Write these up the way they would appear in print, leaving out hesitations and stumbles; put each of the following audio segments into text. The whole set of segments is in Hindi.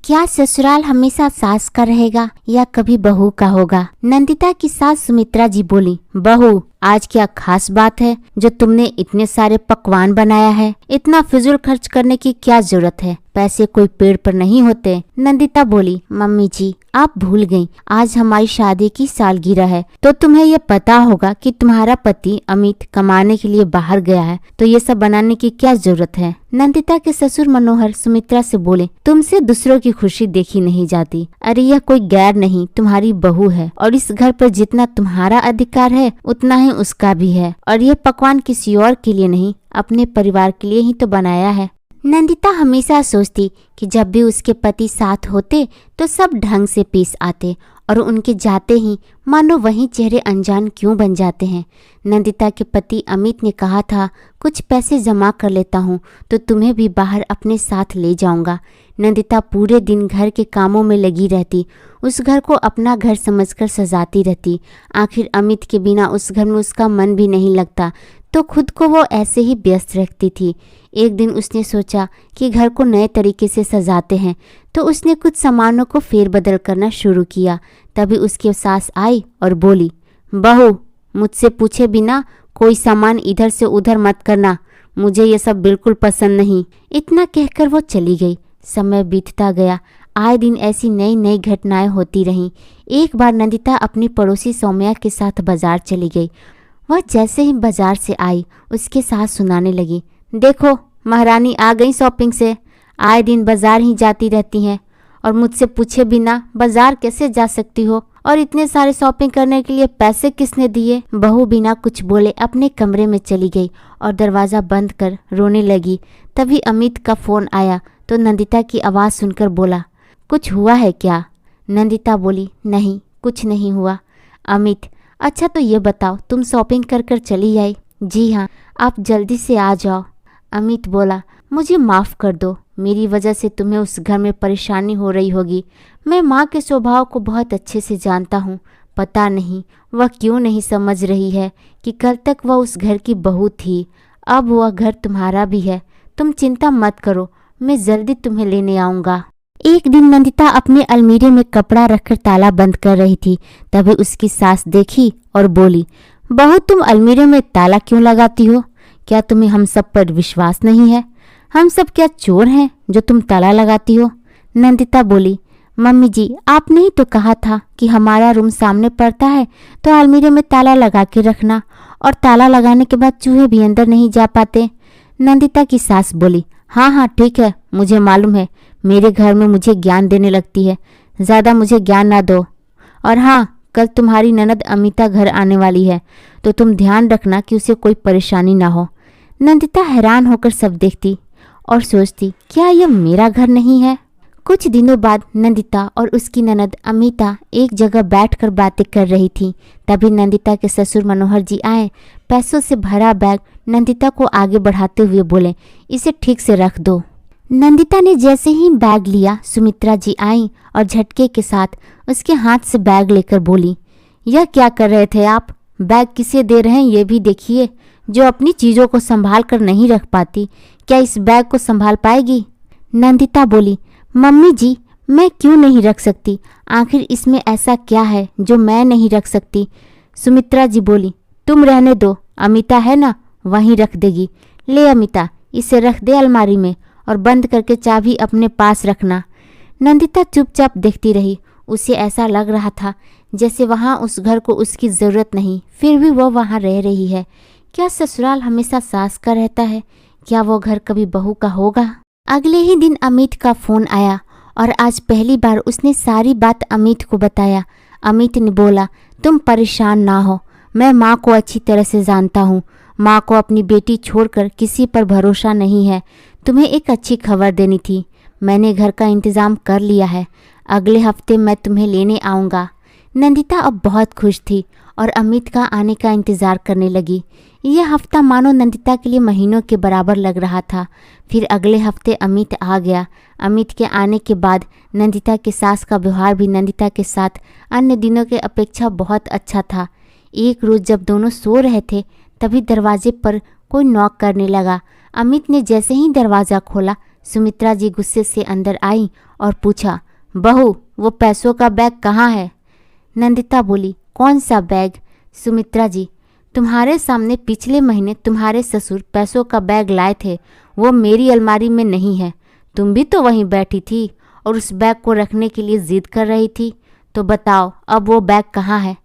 क्या ससुराल हमेशा सास का रहेगा या कभी बहू का होगा? नंदिता की सास सुमित्रा जी बोली, बहू आज क्या खास बात है जो तुमने इतने सारे पकवान बनाया है? इतना फिजूल खर्च करने की क्या जरूरत है? पैसे कोई पेड़ पर नहीं होते। नंदिता बोली, मम्मी जी आप भूल गयी, आज हमारी शादी की सालगिरह है, तो तुम्हें ये पता होगा कि तुम्हारा पति अमित कमाने के लिए बाहर गया है, तो ये सब बनाने की क्या जरूरत है? नंदिता के ससुर मनोहर सुमित्रा से बोले, तुमसे दूसरों की खुशी देखी नहीं जाती। अरे यह कोई गैर नहीं, तुम्हारी बहू है और इस घर पर जितना तुम्हारा अधिकार है उतना ही उसका भी है। और यह पकवान किसी और के लिए नहीं, अपने परिवार के लिए ही तो बनाया है। नंदिता हमेशा सोचती कि जब भी उसके पति साथ होते तो सब ढंग से पेश आते और उनके जाते ही मानो वहीं चेहरे अनजान क्यों बन जाते हैं। नंदिता के पति अमित ने कहा था, कुछ पैसे जमा कर लेता हूँ तो तुम्हें भी बाहर अपने साथ ले जाऊंगा। नंदिता पूरे दिन घर के कामों में लगी रहती, उस घर को अपना घर समझकर सजाती रहती। आखिर अमित के बिना उस घर में उसका मन भी नहीं लगता, तो खुद को वो ऐसे ही व्यस्त रखती थी। एक दिन उसने सोचा कि घर को नए तरीके से सजाते हैं, तो उसने कुछ सामानों को फेरबदल करना शुरू किया। तभी उसकी सास आई और बोली, बहू मुझसे पूछे बिना कोई सामान इधर से उधर मत करना, मुझे ये सब बिल्कुल पसंद नहीं। इतना कहकर वो चली गई। समय बीतता गया, आए दिन ऐसी नई नई घटनाएं होती रहीं। एक बार नंदिता अपनी पड़ोसी सौम्या के साथ बाजार चली गई। वह जैसे ही बाजार से आई, उसके साथ सुनाने लगी, देखो महारानी आ गई शॉपिंग से, आए दिन बाजार ही जाती रहती हैं और मुझसे पूछे बिना बाजार कैसे जा सकती हो? और इतने सारे शॉपिंग करने के लिए पैसे किसने दिए? बहू बिना कुछ बोले अपने कमरे में चली गई और दरवाज़ा बंद कर रोने लगी। तभी अमित का फ़ोन आया तो नंदिता की आवाज़ सुनकर बोला, कुछ हुआ है क्या? नंदिता बोली, नहीं कुछ नहीं हुआ। अमित, अच्छा तो ये बताओ तुम शॉपिंग कर कर चली आई? जी हाँ, आप जल्दी से आ जाओ। अमित बोला, मुझे माफ़ कर दो, मेरी वजह से तुम्हें उस घर में परेशानी हो रही होगी। मैं माँ के स्वभाव को बहुत अच्छे से जानता हूँ। पता नहीं वह क्यों नहीं समझ रही है कि कल तक वह उस घर की बहू थी, अब वह घर तुम्हारा भी है। तुम चिंता मत करो, मैं जल्दी तुम्हें लेने आऊँगा। एक दिन नंदिता अपने अलमीरे में कपड़ा रखकर ताला बंद कर रही थी। तभी उसकी सास देखी और बोली, बहू तुम अलमीरे में ताला क्यों लगाती हो? क्या तुम्हें हम सब पर विश्वास नहीं है? हम सब क्या चोर हैं जो तुम ताला लगाती हो? नंदिता बोली, मम्मी जी आपने ही तो कहा था कि हमारा रूम सामने पड़ता है तो अलमीरे में ताला लगा के रखना, और ताला लगाने के बाद चूहे भी अंदर नहीं जा पाते। नंदिता की सास बोली, हाँ हाँ ठीक है, मुझे मालूम है, मेरे घर में मुझे ज्ञान देने लगती है, ज़्यादा मुझे ज्ञान ना दो। और हाँ, कल तुम्हारी ननद अमिता घर आने वाली है, तो तुम ध्यान रखना कि उसे कोई परेशानी ना हो। नंदिता हैरान होकर सब देखती और सोचती, क्या यह मेरा घर नहीं है? कुछ दिनों बाद नंदिता और उसकी ननद अमिता एक जगह बैठकर बातें कर रही थी। तभी नंदिता के ससुर मनोहर जी आए। पैसों से भरा बैग नंदिता को आगे बढ़ाते हुए बोले, इसे ठीक से रख दो। नंदिता ने जैसे ही बैग लिया, सुमित्रा जी आई और झटके के साथ उसके हाथ से बैग लेकर बोली, यह क्या कर रहे थे आप? बैग किसे दे रहे हैं ये भी देखिए। जो अपनी चीज़ों को संभाल कर नहीं रख पाती, क्या इस बैग को संभाल पाएगी? नंदिता बोली, मम्मी जी मैं क्यों नहीं रख सकती? आखिर इसमें ऐसा क्या है जो मैं नहीं रख सकती? सुमित्रा जी बोली, तुम रहने दो, अमिता है ना, वहीं रख देगी। ले अमिता, इसे रख दे अलमारी में और बंद करके चाबी अपने पास रखना। नंदिता चुपचाप देखती रही। उसे ऐसा लग रहा था जैसे वहाँ उस घर को उसकी ज़रूरत नहीं, फिर भी वो वहाँ रह रही है। क्या ससुराल हमेशा सास का रहता है? क्या वो घर कभी बहू का होगा? अगले ही दिन अमित का फ़ोन आया और आज पहली बार उसने सारी बात अमित को बताया। अमित ने बोला, तुम परेशान ना हो, मैं माँ को अच्छी तरह से जानता हूँ। माँ को अपनी बेटी छोड़कर किसी पर भरोसा नहीं है। तुम्हें एक अच्छी खबर देनी थी, मैंने घर का इंतज़ाम कर लिया है, अगले हफ्ते मैं तुम्हें लेने आऊँगा। नंदिता अब बहुत खुश थी और अमित का आने का इंतज़ार करने लगी। यह हफ्ता मानो नंदिता के लिए महीनों के बराबर लग रहा था। फिर अगले हफ्ते अमित आ गया। अमित के आने के बाद नंदिता के सास का व्यवहार भी नंदिता के साथ अन्य दिनों के अपेक्षा बहुत अच्छा था। एक रोज़ जब दोनों सो रहे थे, तभी दरवाजे पर कोई नॉक करने लगा। अमित ने जैसे ही दरवाज़ा खोला, सुमित्रा जी गुस्से से अंदर आई और पूछा, बहू वो पैसों का बैग कहाँ है? नंदिता बोली, कौन सा बैग? सुमित्रा जी, तुम्हारे सामने पिछले महीने तुम्हारे ससुर पैसों का बैग लाए थे, वो मेरी अलमारी में नहीं है। तुम भी तो वहीं बैठी थी और उस बैग को रखने के लिए जिद कर रही थी, तो बताओ अब वो बैग कहाँ है?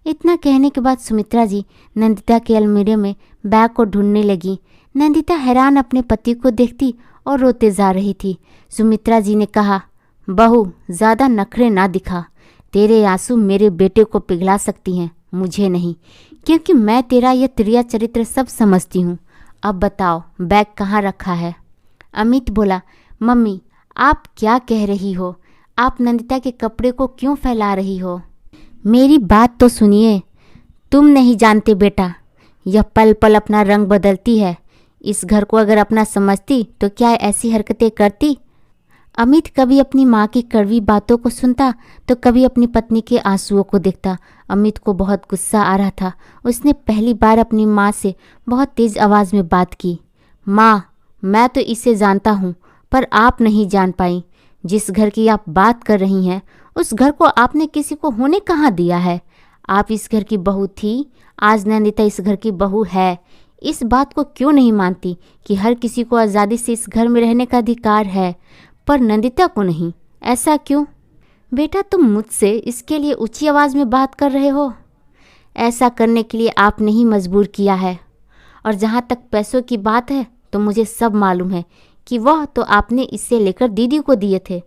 इतना कहने के बाद सुमित्रा जी नंदिता के अलमीरे में बैग को ढूंढने लगी। नंदिता हैरान अपने पति को देखती और रोते जा रही थी। सुमित्रा जी ने कहा, बहू ज़्यादा नखरे ना दिखा, तेरे आंसू मेरे बेटे को पिघला सकती हैं, मुझे नहीं, क्योंकि मैं तेरा यह त्रिया चरित्र सब समझती हूँ। अब बताओ बैग कहाँ रखा है? अमित बोला, मम्मी आप क्या कह रही हो? आप नंदिता के कपड़े को क्यों फैला रही हो? मेरी बात तो सुनिए। तुम नहीं जानते बेटा, यह पल पल अपना रंग बदलती है। इस घर को अगर अपना समझती तो क्या ऐसी हरकतें करती? अमित कभी अपनी माँ की कड़वी बातों को सुनता तो कभी अपनी पत्नी के आंसुओं को देखता। अमित को बहुत गुस्सा आ रहा था। उसने पहली बार अपनी माँ से बहुत तेज़ आवाज़ में बात की। माँ, मैं तो इसे जानता हूँ, पर आप नहीं जान पाई। जिस घर की आप बात कर रही हैं उस घर को आपने किसी को होने कहाँ दिया है? आप इस घर की बहू थी, आज नंदिता इस घर की बहू है। इस बात को क्यों नहीं मानती कि हर किसी को आज़ादी से इस घर में रहने का अधिकार है, पर नंदिता को नहीं? ऐसा क्यों? बेटा तुम मुझसे इसके लिए ऊंची आवाज़ में बात कर रहे हो? ऐसा करने के लिए आपने ही मजबूर किया है। और जहाँ तक पैसों की बात है तो मुझे सब मालूम है कि वह तो आपने इससे लेकर दीदी को दिए थे,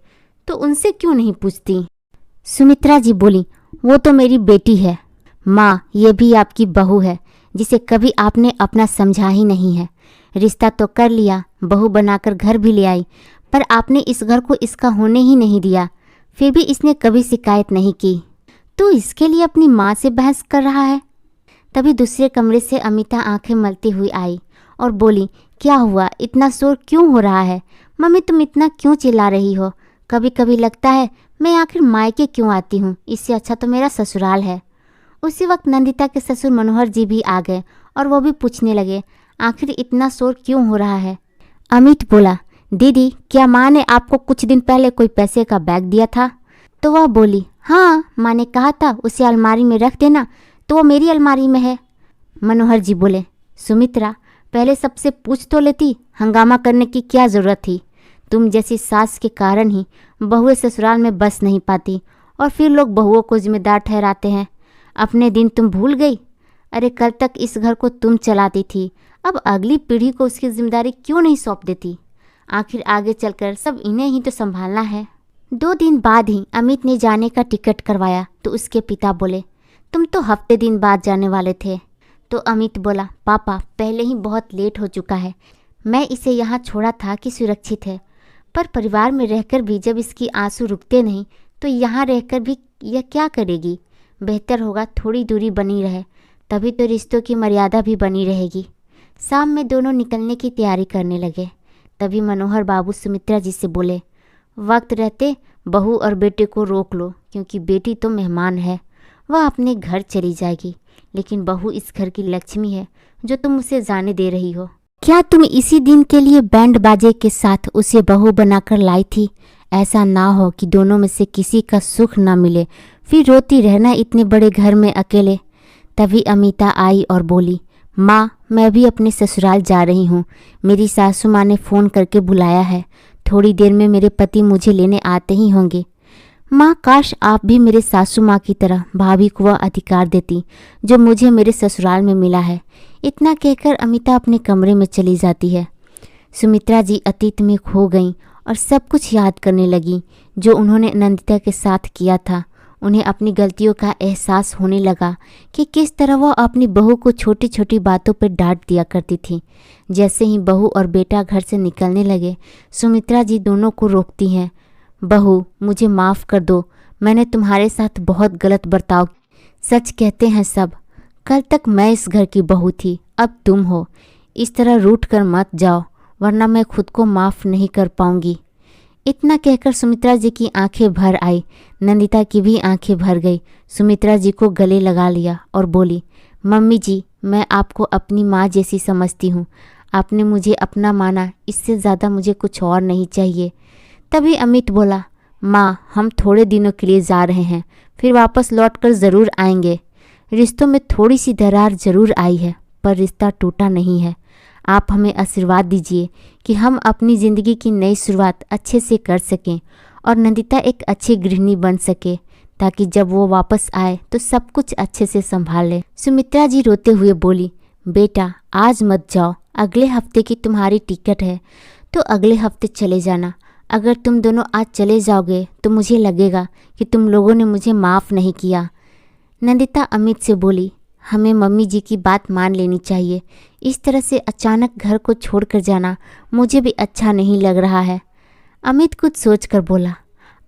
तो उनसे क्यों नहीं पूछती? सुमित्रा जी बोली, वो तो मेरी बेटी है। माँ, ये भी आपकी बहू है जिसे कभी आपने अपना समझा ही नहीं है। रिश्ता तो कर लिया, बहू बनाकर घर भी ले आई, पर आपने इस घर को इसका होने ही नहीं दिया। फिर भी इसने कभी शिकायत नहीं की, तो इसके लिए अपनी माँ से बहस कर रहा है। तभी दूसरे कमरे से अमिता आंखें मलती हुई आई और बोली, क्या हुआ, इतना शोर क्यों हो रहा है? मम्मी तुम इतना क्यों चिल्ला रही हो? कभी कभी लगता है मैं आखिर मायके क्यों आती हूँ, इससे अच्छा तो मेरा ससुराल है। उसी वक्त नंदिता के ससुर मनोहर जी भी आ गए और वो भी पूछने लगे, आखिर इतना शोर क्यों हो रहा है? अमित बोला, दीदी क्या माँ ने आपको कुछ दिन पहले कोई पैसे का बैग दिया था? तो वह बोली, हाँ माँ ने कहा था उसे अलमारी में रख देना, तो वो मेरी अलमारी में है। मनोहर जी बोले, सुमित्रा पहले सबसे पूछ तो लेती, हंगामा करने की क्या ज़रूरत थी? तुम जैसी सास के कारण ही बहुएं ससुराल में बस नहीं पाती और फिर लोग बहुओं को जिम्मेदार ठहराते हैं। अपने दिन तुम भूल गई? अरे कल तक इस घर को तुम चलाती थी, अब अगली पीढ़ी को उसकी जिम्मेदारी क्यों नहीं सौंप देती? आखिर आगे चलकर सब इन्हें ही तो संभालना है। 2 दिन बाद ही अमित ने जाने का टिकट करवाया तो उसके पिता बोले, तुम तो हफ्ते दिन बाद जाने वाले थे। तो अमित बोला, पापा पहले ही बहुत लेट हो चुका है, मैं इसे यहाँ छोड़ा था कि सुरक्षित है, पर परिवार में रहकर भी जब इसकी आंसू रुकते नहीं तो यहाँ रहकर भी यह क्या करेगी? बेहतर होगा थोड़ी दूरी बनी रहे, तभी तो रिश्तों की मर्यादा भी बनी रहेगी। शाम में दोनों निकलने की तैयारी करने लगे। तभी मनोहर बाबू सुमित्रा जी से बोले, वक्त रहते बहू और बेटे को रोक लो, क्योंकि बेटी तो मेहमान है, वह अपने घर चली जाएगी, लेकिन बहू इस घर की लक्ष्मी है जो तुम उसे जाने दे रही हो। क्या तुम इसी दिन के लिए बैंड बाजे के साथ उसे बहू बनाकर लाई थी? ऐसा ना हो कि दोनों में से किसी का सुख ना मिले, फिर रोती रहना इतने बड़े घर में अकेले। तभी अमिता आई और बोली, माँ मैं भी अपने ससुराल जा रही हूँ, मेरी सासू माँ ने फ़ोन करके बुलाया है, थोड़ी देर में मेरे पति मुझे लेने आते ही होंगे। माँ काश आप भी मेरे सासू माँ की तरह भाभी को वह अधिकार देती जो मुझे मेरे ससुराल में मिला है। इतना कहकर अमिता अपने कमरे में चली जाती है। सुमित्रा जी अतीत में खो गईं और सब कुछ याद करने लगी जो उन्होंने नंदिता के साथ किया था। उन्हें अपनी गलतियों का एहसास होने लगा कि किस तरह वह अपनी बहू को छोटी छोटी बातों पर डांट दिया करती थी। जैसे ही बहू और बेटा घर से निकलने लगे, सुमित्रा जी दोनों को रोकती हैं। बहू मुझे माफ़ कर दो, मैंने तुम्हारे साथ बहुत गलत बर्ताव। सच कहते हैं सब, कल तक मैं इस घर की बहू थी, अब तुम हो। इस तरह रूठ कर मत जाओ, वरना मैं खुद को माफ़ नहीं कर पाऊंगी। इतना कहकर सुमित्रा जी की आंखें भर आई। नंदिता की भी आंखें भर गई। सुमित्रा जी को गले लगा लिया और बोली, मम्मी जी मैं आपको अपनी माँ जैसी समझती हूँ, आपने मुझे अपना माना, इससे ज़्यादा मुझे कुछ और नहीं चाहिए। तभी अमित बोला, माँ, हम थोड़े दिनों के लिए जा रहे हैं, फिर वापस लौटकर ज़रूर आएंगे। रिश्तों में थोड़ी सी दरार जरूर आई है, पर रिश्ता टूटा नहीं है। आप हमें आशीर्वाद दीजिए कि हम अपनी ज़िंदगी की नई शुरुआत अच्छे से कर सकें और नंदिता एक अच्छी गृहिणी बन सके, ताकि जब वो वापस आए तो सब कुछ अच्छे से संभाल ले। सुमित्रा जी रोते हुए बोली, बेटा आज मत जाओ, अगले हफ्ते की तुम्हारी टिकट है तो अगले हफ्ते चले जाना। अगर तुम दोनों आज चले जाओगे तो मुझे लगेगा कि तुम लोगों ने मुझे माफ़ नहीं किया। नंदिता अमित से बोली, हमें मम्मी जी की बात मान लेनी चाहिए। इस तरह से अचानक घर को छोड़कर जाना मुझे भी अच्छा नहीं लग रहा है। अमित कुछ सोचकर बोला,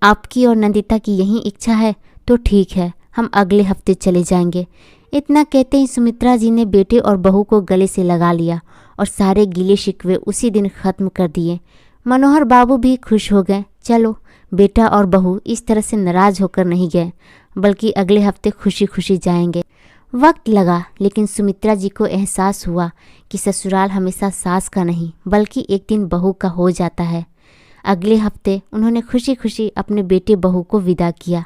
आपकी और नंदिता की यही इच्छा है तो ठीक है, हम अगले हफ्ते चले जाएंगे। इतना कहते ही सुमित्रा जी ने बेटे और बहू को गले से लगा लिया और सारे गिले शिकवे उसी दिन ख़त्म कर दिए। मनोहर बाबू भी खुश हो गए। चलो, बेटा और बहू इस तरह से नाराज़ होकर नहीं गए, बल्कि अगले हफ्ते खुशी खुशी जाएंगे। वक्त लगा, लेकिन सुमित्रा जी को एहसास हुआ कि ससुराल हमेशा सास का नहीं बल्कि एक दिन बहू का हो जाता है। अगले हफ्ते उन्होंने खुशी खुशी अपने बेटे बहू को विदा किया।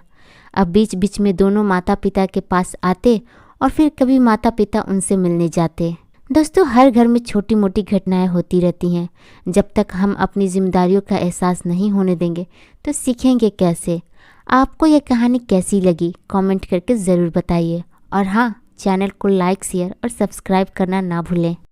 अब बीच बीच में दोनों माता पिता के पास आते और फिर कभी माता पिता उनसे मिलने जाते। दोस्तों, हर घर में छोटी मोटी घटनाएं होती रहती हैं। जब तक हम अपनी जिम्मेदारियों का एहसास नहीं होने देंगे तो सीखेंगे कैसे। आपको यह कहानी कैसी लगी कमेंट करके ज़रूर बताइए, और हाँ, चैनल को लाइक शेयर और सब्सक्राइब करना ना भूलें।